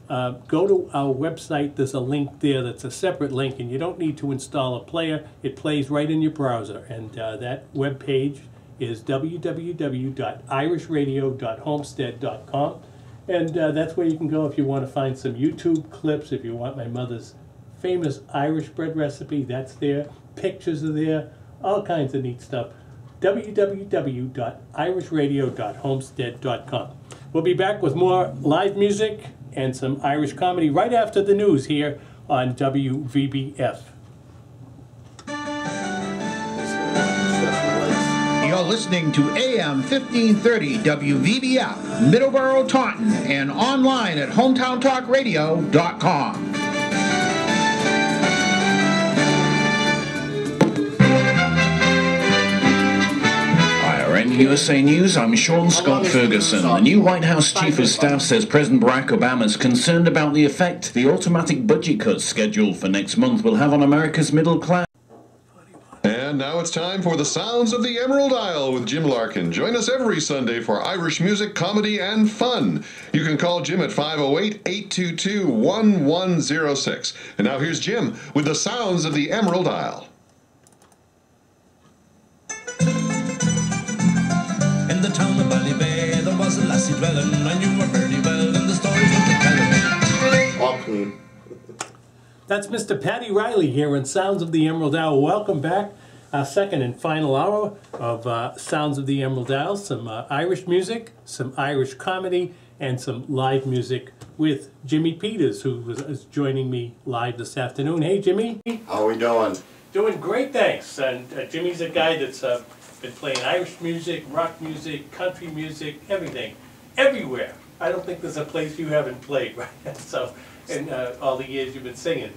go to our website. There's a link there that's a separate link, and you don't need to install a player. It plays right in your browser. And that web page is www.irishradio.homestead.com. And that's where you can go if you want to find some YouTube clips. If you want my mother's famous Irish bread recipe, that's there. Pictures are there. All kinds of neat stuff. www.irishradio.homestead.com. We'll be back with more live music and some Irish comedy right after the news here on WVBF. You're listening to AM 1530 WVBF, Middleborough, Taunton, and online at hometowntalkradio.com. USA News, I'm Sean Scott Ferguson. The new White House Chief of Staff says President Barack Obama is concerned about the effect the automatic budget cuts scheduled for next month will have on America's middle class. And now it's time for the Sounds of the Emerald Isle with Jim Larkin. Join us every Sunday for Irish music, comedy, and fun. You can call Jim at 508-822-1106. And now here's Jim with the Sounds of the Emerald Isle. In the town of Ballybay, the you dwelling, and you were pretty well in the stories that you're telling. All clean. That's Mr. Patty Riley here on Sounds of the Emerald Isle. Welcome back. Our second and final hour of Sounds of the Emerald Isle. Some Irish music, some Irish comedy, and some live music with Jimmy Peters, who is joining me live this afternoon. Hey, Jimmy. How are we doing? Doing great, thanks. And Jimmy's a guy that's been playing Irish music, rock music, country music, everything, everywhere. I don't think there's a place you haven't played, right? So, in all the years you've been singing.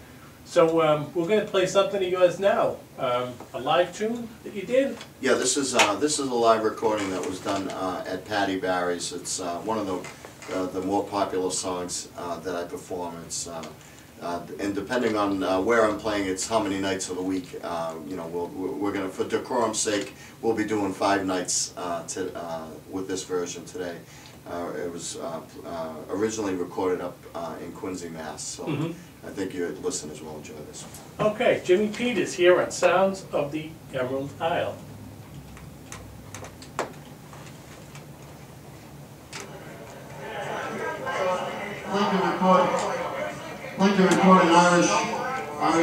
So we're going to play something of yours now. A live tune that you did? Yeah, this is a live recording that was done at Patty Barry's. It's one of the more popular songs that I perform. It's and depending on where I'm playing, it's how many nights of the week. You know, we're gonna, for decorum's sake, we'll be doing 5 nights with this version today. It was originally recorded up in Quincy, Mass. So I think your listeners will enjoy this. Okay, Jimmy Peters here on Sounds of the Emerald Isle. I'd like to record an Irish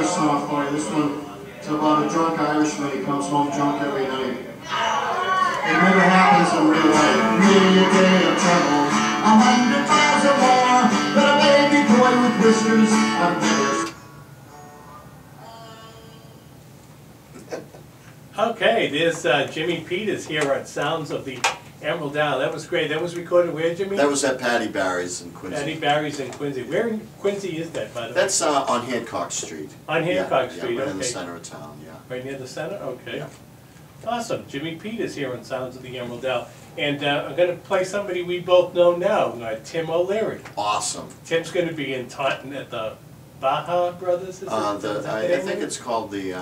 song for you. This one is about a drunk Irishman. He comes home drunk every night. It never happens in real life. Really a day of trouble. 100 miles or more, but a baby boy with whiskers I've never. Okay, there's Jimmy Peters here on Sounds of the Emerald Isle. That was great. That was recorded where, Jimmy? That was at Patty Barry's in Quincy. Patty Barry's in Quincy. Where in Quincy is that, by the way? That's on Hancock Street. On Hancock Street, yeah, right okay. in the center of town, yeah. Right near the center? Okay. Yeah. Awesome. Jimmy Peters here on Sounds of the Emerald Isle. And I'm going to play somebody we both know now, Tim O'Leary. Awesome. Tim's going to be in Taunton at the Baja Brothers, is it? I think it's called the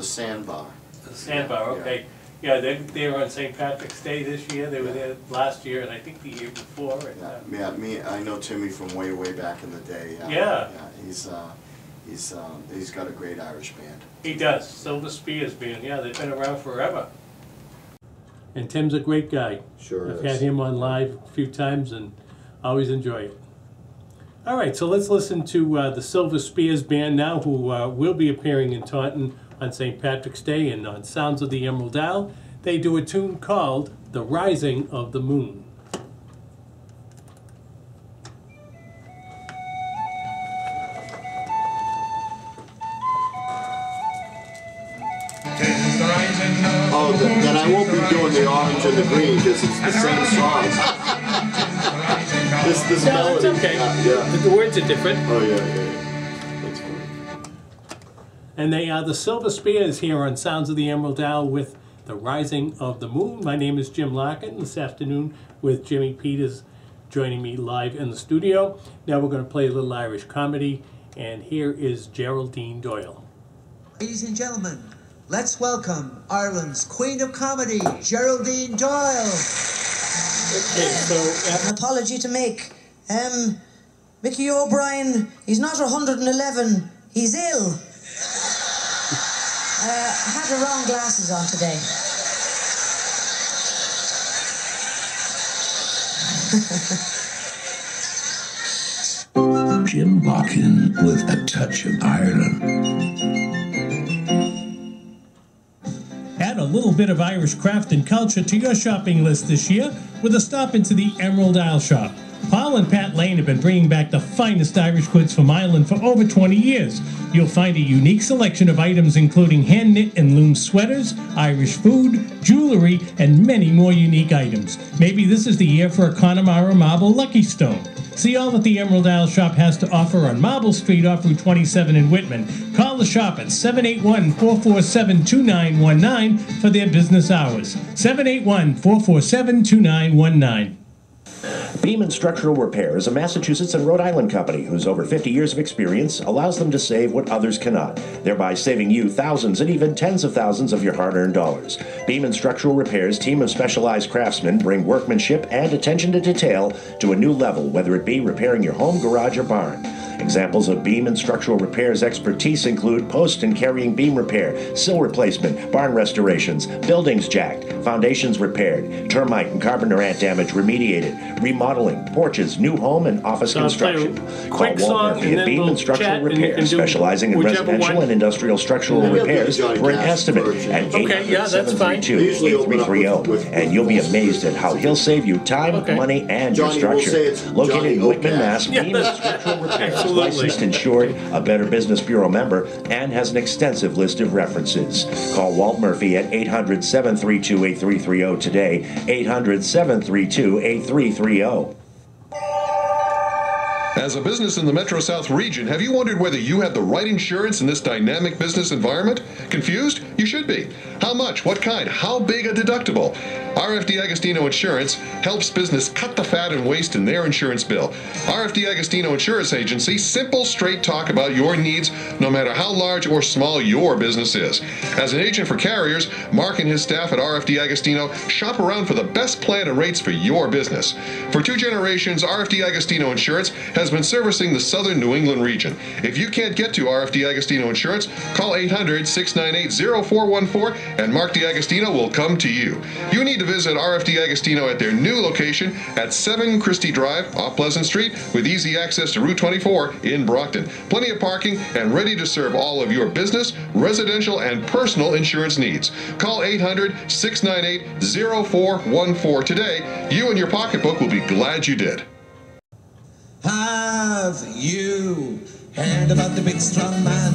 Sandbar. The Sandbar, okay. Yeah, they were on St. Patrick's Day this year. They were there last year, and I think the year before. And, I know Timmy from way back in the day. Yeah. He's got a great Irish band. He does. Silver Spears Band. Yeah, they've been around forever. And Tim's a great guy. Sure I've is. had him on live a few times and always enjoy it. All right, so let's listen to the Silver Spears Band now, who will be appearing in Taunton on St. Patrick's Day and on Sounds of the Emerald Isle. They do a tune called The Rising of the Moon. Oh, then I won't be doing the orange and the green because it's the same song. this No, melody. it's okay. Yeah. The words are different. Oh, yeah. That's cool. And they are the Silver Spears here on Sounds of the Emerald Isle with The Rising of the Moon. My name is Jim Larkin this afternoon with Jimmy Peters joining me live in the studio. Now we're going to play a little Irish comedy, and here is Geraldine Doyle. Ladies and gentlemen, let's welcome Ireland's Queen of Comedy, Geraldine Doyle. Okay, so An apology to make. Mickey O'Brien, he's not 111, he's ill. I had the wrong glasses on today. Jim Larkin with a touch of Ireland. Add a little bit of Irish craft and culture to your shopping list this year with a stop into the Emerald Isle shop. Paul and Pat Lane have been bringing back the finest Irish goods from Ireland for over 20 years. You'll find a unique selection of items including hand-knit and loom sweaters, Irish food, jewelry, and many more unique items. Maybe this is the year for a Connemara Marble Lucky Stone. See all that the Emerald Isle shop has to offer on Marble Street off Route 27 in Whitman. Call the shop at 781-447-2919 for their business hours. 781-447-2919. Beam Structural Repair is a Massachusetts and Rhode Island company whose over 50 years of experience allows them to save what others cannot, thereby saving you thousands and even tens of thousands of your hard-earned dollars. Beam Structural Repair's team of specialized craftsmen bring workmanship and attention to detail to a new level, whether it be repairing your home, garage, or barn. Examples of beam and structural repairs expertise include post and carrying beam repair, sill replacement, barn restorations, buildings jacked, foundations repaired, termite and carpenter ant damage remediated, remodeling, porches, new home and office construction. Call Walt Murphy at Beam and Structural Repair, specializing in residential and industrial structural repairs, for an estimate at 800-732-8330. And you'll be amazed at how he'll save you time, money, and your structure. Located in Whitman, Mass, Beam and Structural Repair is licensed, insured, a Better Business Bureau member, and has an extensive list of references. Call Walt Murphy at 800-732-8330 today, 800-732-8330. As a business in the Metro South region, have you wondered whether you have the right insurance in this dynamic business environment? Confused? You should be. How much? What kind? How big a deductible? RFD Agostino Insurance helps business cut the fat and waste in their insurance bill. RFD Agostino Insurance Agency, simple, straight talk about your needs, no matter how large or small your business is. As an agent for carriers, Mark and his staff at RFD Agostino shop around for the best plan and rates for your business. For 2 generations, RFD Agostino Insurance has been servicing the southern New England region. If you can't get to RFD Agostino Insurance, call 800-698-0414 and Mark DiAgostino will come to you. You need to visit RFD Agostino at their new location at 7 Christie Drive off Pleasant Street with easy access to Route 24 in Brockton. Plenty of parking and ready to serve all of your business, residential, and personal insurance needs. Call 800-698-0414 today. You and your pocketbook will be glad you did. Have you heard about the big strong man?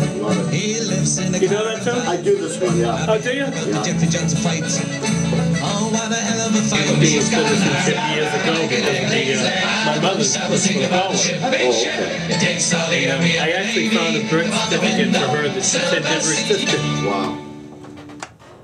He lives in a You know that song? I do this one, yeah. Oh, do you? Yeah. Jeffrey Jones fight. Oh, what a hell of a fight. Being citizenship years ago because my mother's was from Poland. I actually found a birth certificate for her that said never existed. Wow.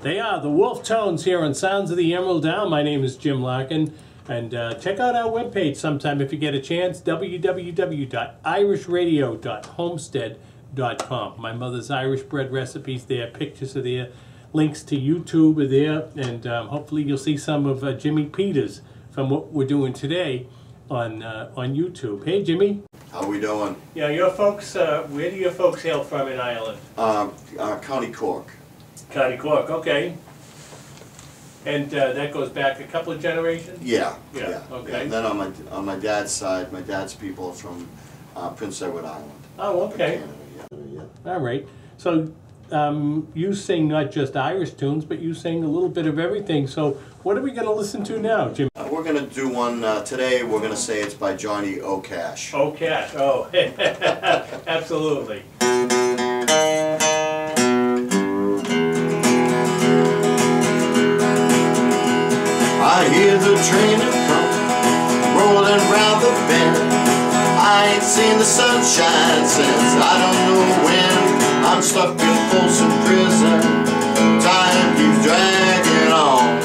They are the Wolf Tones here on Sounds of the Emerald Down. My name is Jim Larkin. And check out our webpage sometime if you get a chance, www.irishradio.homestead.com. My mother's Irish bread recipes there, pictures are there, links to YouTube are there, and hopefully you'll see some of Jimmy Peters from what we're doing today on YouTube. Hey, Jimmy. How we doing? Yeah, your folks, where do your folks hail from in Ireland? County Cork. County Cork, okay. And that goes back a couple of generations? Yeah. Okay. Yeah. And then on my dad's side, my dad's people are from Prince Edward Island. Oh, okay. Canada, yeah. All right. So you sing not just Irish tunes, but you sing a little bit of everything. So what are we going to listen to now, Jim? We're going to do one today. We're going to say it's by Johnny O'Cash. O'Cash. Oh, absolutely. I hear the train come rolling round the bend. I ain't seen the sunshine since I don't know when. I'm stuck in Folsom Prison. Time keeps dragging on,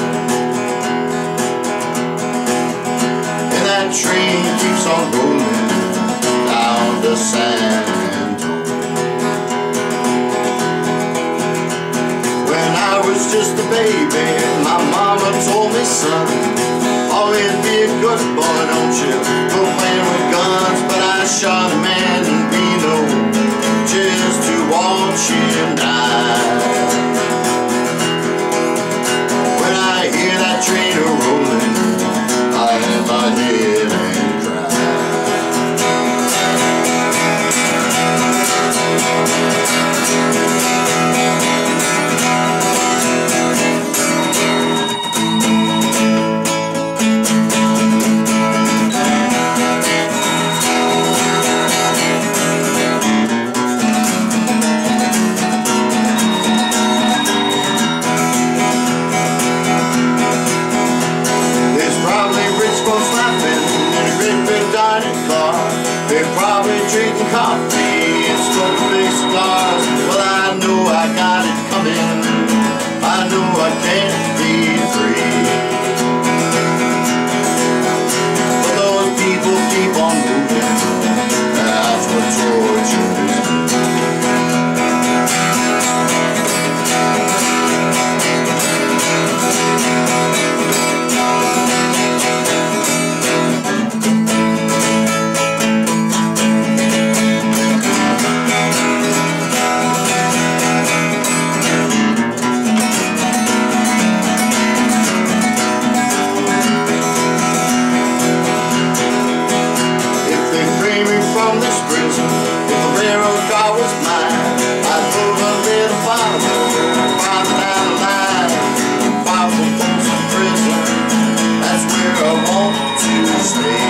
and that train keeps on rolling down to San Antonio. When I was just a baby, my mama told me, son, always be a good boy, don't you go playing with guns. But I shot a man in Reno just to watch him die. When I hear that train a-rolling, I hang my head and cry. Drinking coffee and smoking big cigars. Well, I know I got it coming. I know I can't be free. But those people keep on moving. That's what torture is. from this prison. If the railroad car was mine, I'd move a little farther down the line. Far from folks in prison, that's where I want to stay.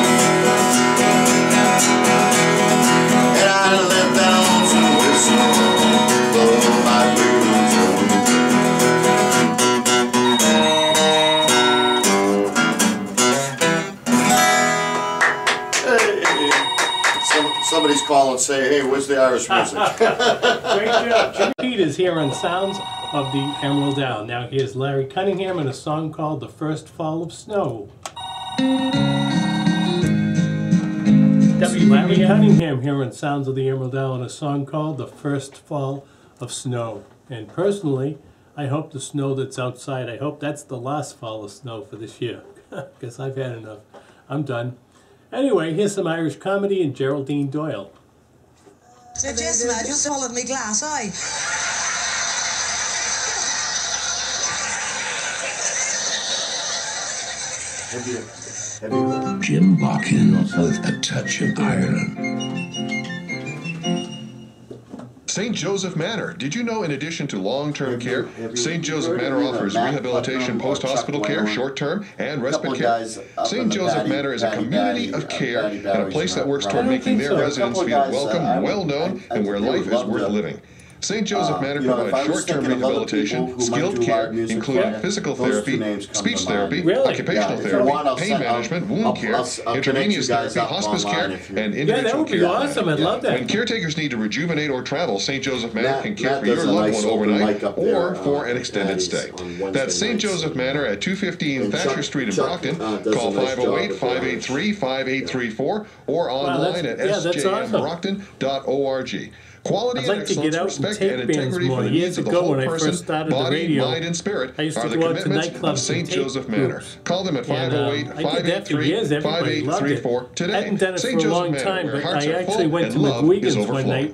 And I let that lonesome whistle blow my blues away. Somebody's calling and say, hey, where's the Irish music? Great job. Jim Peters here on Sounds of the Emerald Isle. Now here's Larry Cunningham and a song called The First Fall of Snow. Larry Cunningham here on Sounds of the Emerald Isle and a song called The First Fall of Snow. And personally, I hope the snow that's outside, I hope that's the last fall of snow for this year. Because I've had enough. I'm done. Anyway, here's some Irish comedy and Geraldine Doyle. So Jess, I just swallowed me glass eye. Jim Larkin with a touch of Ireland. St. Joseph Manor. Did you know in addition to long-term care, St. Joseph Manor offers rehabilitation, post-hospital care, short-term, and respite care? St. Joseph Manor is a community of care and a place that works toward making their residents feel welcome, well-known, and where life is worth living. St. Joseph Manor provides short-term rehabilitation, skilled care, including physical therapy, speech therapy, occupational therapy, pain management, wound care, intravenous therapy, hospice care, and individual care. That would be awesome. I'd love that. When caretakers need to rejuvenate or travel, St. Joseph Manor can care for your loved one overnight or for an extended stay. That's St. Joseph Manor at 215 Thatcher Street in Brockton. Call 508-583-5834 or online at sjmbrockton.org. Quality I'd like and to get excellence, out and respect take and bands integrity more. for the Years needs of the ago whole when I person, first started the body, radio, mind, and spirit I used are to the go out to commitments of nightclubs St. and tape Joseph Manor. groups. Call them at And, I did that for years. Everybody loved it. 583-5834 today. I hadn't done it St. for a Joseph long Manor, time, where but hearts I are actually full went and to love is McGuigan's one overflowing. night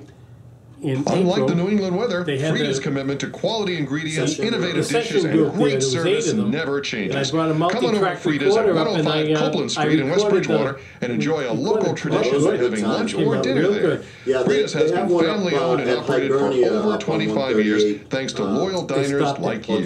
in Unlike April. the New England weather, They had Frida's the commitment to quality ingredients, innovative session dishes, and group there. great There was 8 service of them. never And I changes. brought a Come on over to multi-track Frida's at recorder up, and 105 Copeland Street in West Bridgewater and enjoy a local tradition of having lunch or dinner there. Frida's has been family-owned and operated for over 25 years thanks to loyal diners like you.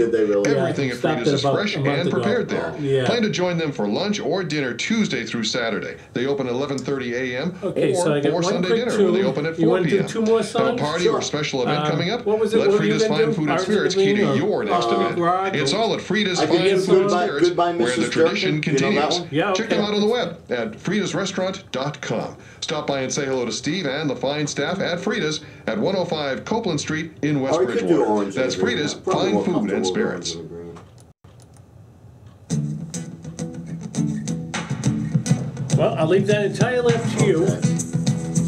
Everything at Frida's is fresh and prepared there. Plan to join them for lunch or dinner Tuesday through Saturday. They open at 11:30 a.m. Okay, so I got or one Sunday quick dinner tune. where they open at You 4 want to do p.m. 2 more Have a songs? party or special event coming up? What was it? Let What were you Frida's gonna Fine do? Food and Ours Spirits at the key to Green, your next event. rock, It's all at Frida's I could Fine get Food and some Spirits, Goodbye, where Mrs. the tradition Durkin. You know that continues. one? Yeah, Check okay. them out on the web at fridasrestaurant.com. Stop by and say hello to Steve and the fine staff at Frida's at 105 Copeland Street in West Or we could do Bridgewater. orange That's and green. Frida's Probably Fine more Food comfortable and with Spirits. orange and green. Well, I'll leave that entirely up to you.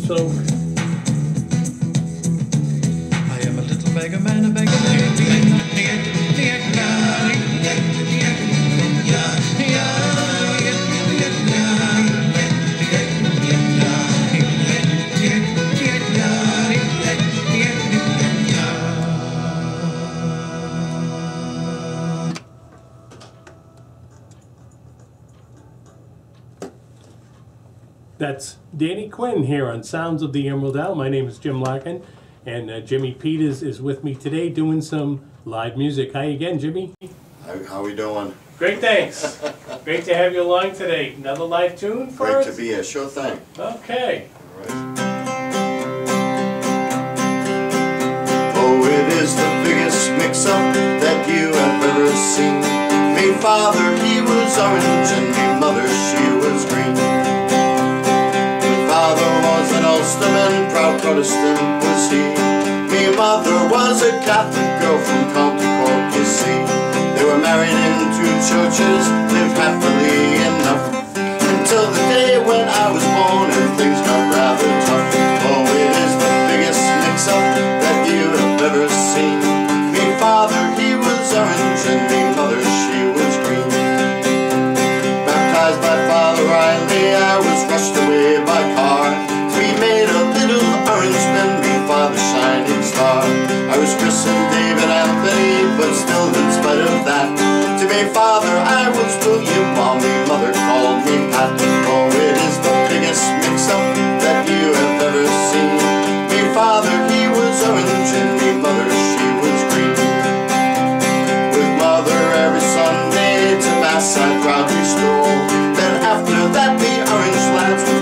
So, I am a little beggar man, a beggar man. that's Danny Quinn here on Sounds of the Emerald Isle. My name is Jim Larkin, and Jimmy Peters is with me today doing some live music. Hi again, Jimmy. How we doing? Great, thanks. Great to have you along today. Another live tune for Great us? to be here. Sure thing. Okay. All right. Oh, it is the biggest mix-up that you have ever seen. Me father, he was orange, and me mother, she was green. Me father was an Ulsterman, proud Protestant was he. Me mother was a Catholic girl from County Cork, you see. They were married in 2 churches, lived happily enough, until the day when I was born and things got rather tough. Oh, it is the biggest mix-up that you have ever seen. Me father, he was orange, and me mother, she was green. Baptized by Father Riley, I was rushed away by car. We made a little orange man, me father's shining star. I was christened David Anthony, but still in spite of that, to me father I was William, while me mother called me Pat. Oh, it is the biggest mix-up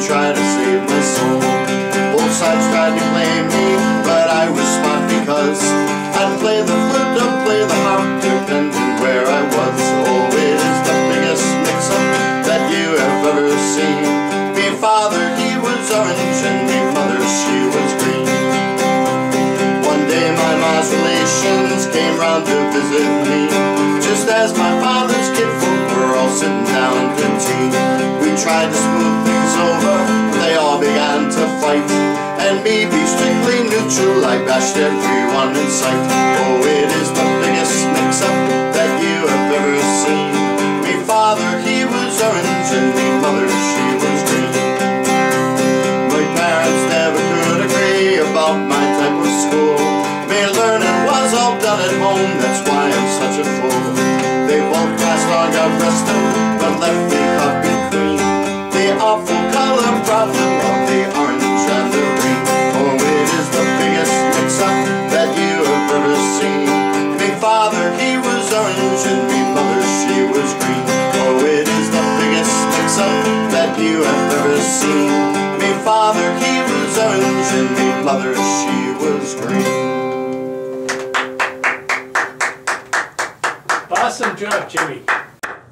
try to save my soul. Both sides tried to claim me, but I was smart because I'd play the flute or play the harp, depending where I was. Oh, it is the biggest mix-up that you have ever seen. Me father, he was orange, and me mother, she was green. One day my mom's relations came round to visit me, just as my father's kidfolk were all sitting down to tea. We tried to smooth things over, they all began to fight, and me be strictly neutral, I bashed everyone in sight. Oh, it is the biggest mix-up that you have ever seen. Me father, he was orange, and me mother, she was green. My parents never could agree about my type of school. Me learning was all done at home, that's why I'm such a fool. They both passed on, God rest them, but left me copy queen. The awful color problem of the orange and the green. Oh, it is the biggest mix-up that you have ever seen. Me father, he was orange, and me mother, she was green. Oh, it is the biggest mix-up that you have ever seen. Me father, he was orange, and me mother, she was green. Awesome job, Jimmy.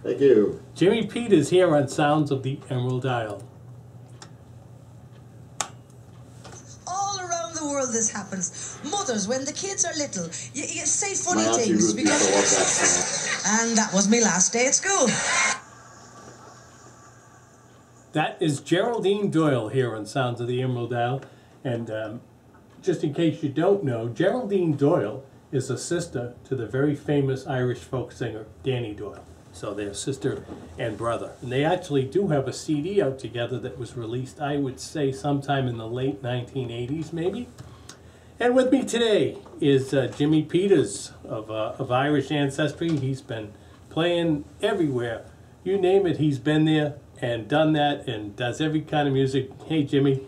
Thank you. Jimmy Peters here on Sounds of the Emerald Isle. All around the world this happens. Mothers, when the kids are little, you say funny My auntie things Ruth used to love that because... song. And that was my last day at school. That is Geraldine Doyle here on Sounds of the Emerald Isle. And just in case you don't know, Geraldine Doyle is a sister to the very famous Irish folk singer Danny Doyle. So they're sister and brother. And they actually do have a CD out together that was released, I would say, sometime in the late 1980s, maybe. And with me today is Jimmy Peters of Irish ancestry. He's been playing everywhere. You name it, he's been there and done that and does every kind of music. Hey, Jimmy.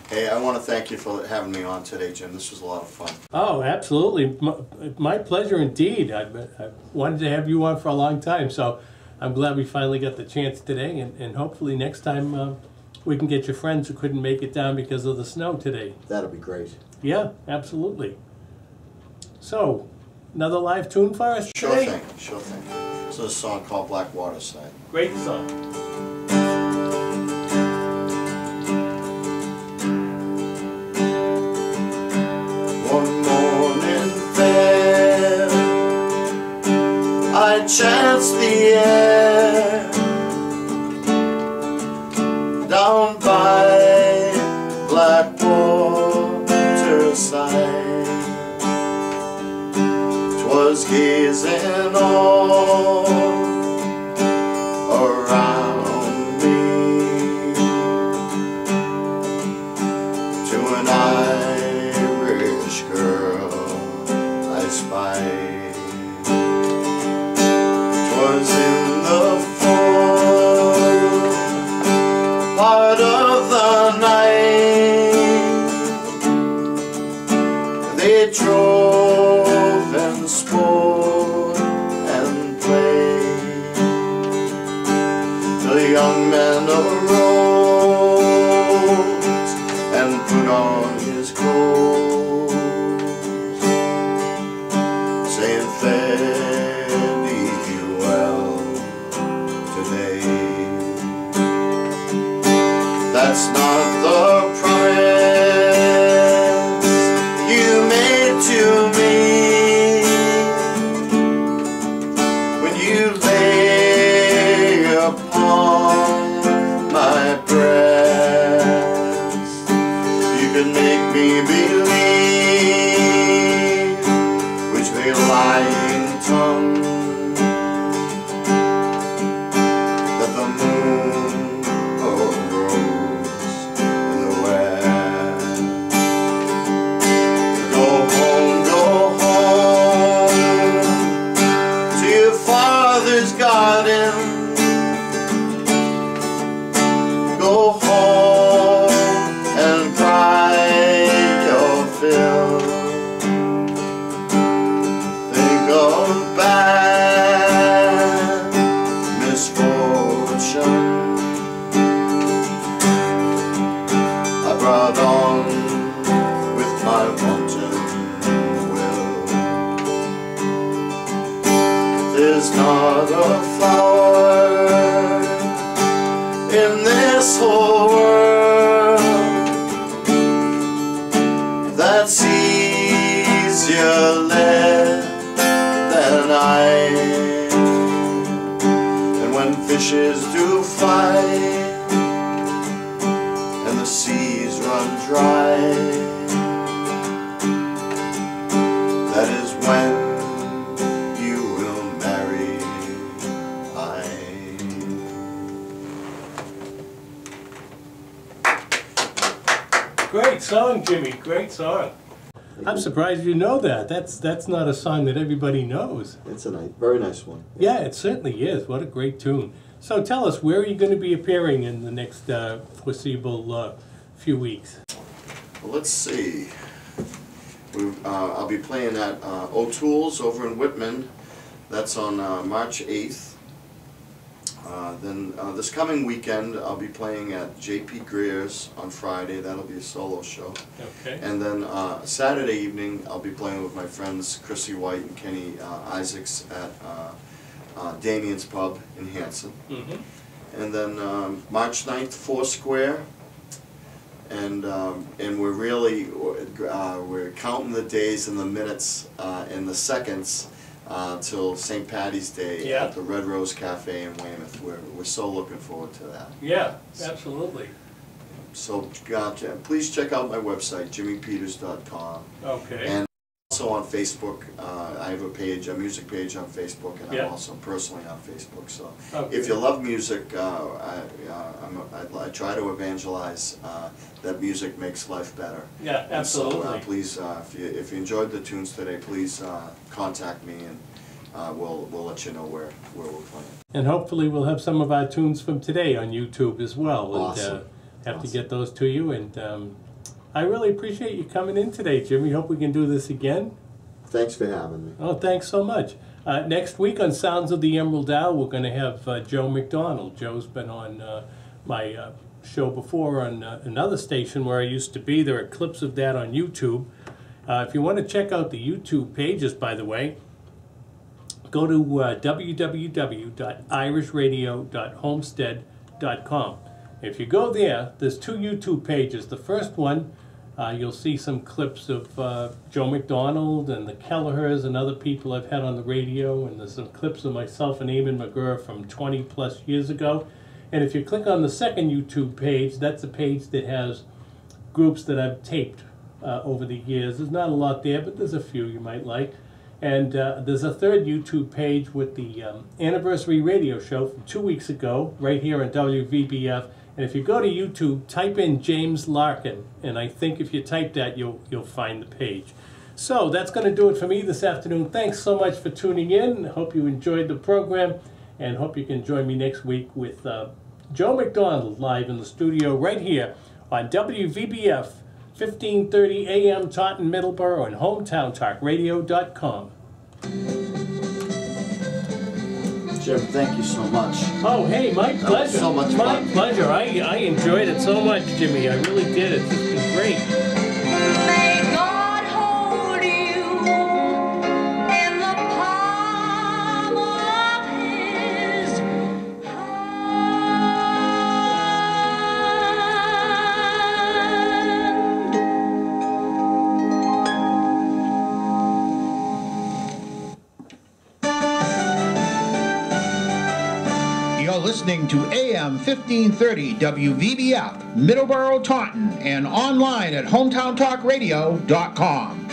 Hey, I want to thank you for having me on today, Jim. This was a lot of fun. Oh, absolutely. My pleasure indeed. I wanted to have you on for a long time, so I'm glad we finally got the chance today, and hopefully next time we can get your friends who couldn't make it down because of the snow today. That'll be great. Yeah, absolutely. So, another live tune for us Sure today? thing, sure thing. This is a song called Black Waterside. Great song. One morning fair, I chanced the air down by Black Waterside. 'Twas gazing all around me to an Irish girl I spied. 'Twas in the full part of the night. They drove and spoke and played. The young man arose and put on his clothes, saying, "Fare thee well today." That's not the promise you made to me when you lay upon my breast. You can make me believe with your lying tongue that the moon arose in the west. Go home to your father's garden. Go home and cry your fill. Think of bad misfortune. dry. That is when you will marry I. Great song, Jimmy. Great song. I'm surprised you know that. That's not a song that everybody knows. It's a very nice one. Yeah, it certainly is. What a great tune. So tell us, where are you going to be appearing in the next foreseeable few weeks? Well, let's see. I'll be playing at O'Toole's over in Whitman. That's on March 8th. Then this coming weekend, I'll be playing at J.P. Greer's on Friday. That'll be a solo show. Okay. And then Saturday evening, I'll be playing with my friends Chrissy White and Kenny Isaacs at Damien's Pub in Hanson. And then March 9th, Foursquare. And we're really we're counting the days and the minutes and the seconds till St. Patty's Day at the Red Rose Cafe in Weymouth. We're so looking forward to that. Yeah, absolutely. So please check out my website, jimmypeters.com. Okay. And also on Facebook, I have a page, a music page on Facebook, and I'm also personally on Facebook. So if you love music, I try to evangelize that music makes life better. Yeah, absolutely. And so please, if you enjoyed the tunes today, please contact me, and we'll let you know where we're playing. And hopefully we'll have some of our tunes from today on YouTube as well. Awesome. And have to get those to you. And I really appreciate you coming in today, Jimmy. Hope we can do this again. Thanks for having me. Oh, thanks so much. Next week on Sounds of the Emerald Isle, we're going to have Joe McDonald. Joe's been on my show before on another station where I used to be. There are clips of that on YouTube. If you want to check out the YouTube pages, by the way, go to www.irishradio.homestead.com. If you go there, there's two YouTube pages. The first one, you'll see some clips of Joe McDonald and the Kelleher's and other people I've had on the radio, and there's some clips of myself and Eamon McGurr from 20 plus years ago. And if you click on the second YouTube page, that's a page that has groups that I've taped over the years. There's not a lot there, but there's a few you might like. And there's a third YouTube page with the anniversary radio show from 2 weeks ago, right here on WVBF. And if you go to YouTube, type in James Larkin, and I think if you type that, you'll find the page. So that's going to do it for me this afternoon. Thanks so much for tuning in. I hope you enjoyed the program, and hope you can join me next week with Joe McDonald live in the studio right here on WVBF 1530 AM Taunton, Middleborough, and HometownTalkRadio.com. Jim, thank you so much. Oh, hey, my pleasure. That was so much fun. My pleasure. I enjoyed it so much, Jimmy. I really did. It's just been great. May God hold you in the palm of His You're listening to AM 1530 WVBF, Middleborough, Taunton, and online at HometownTalkRadio.com.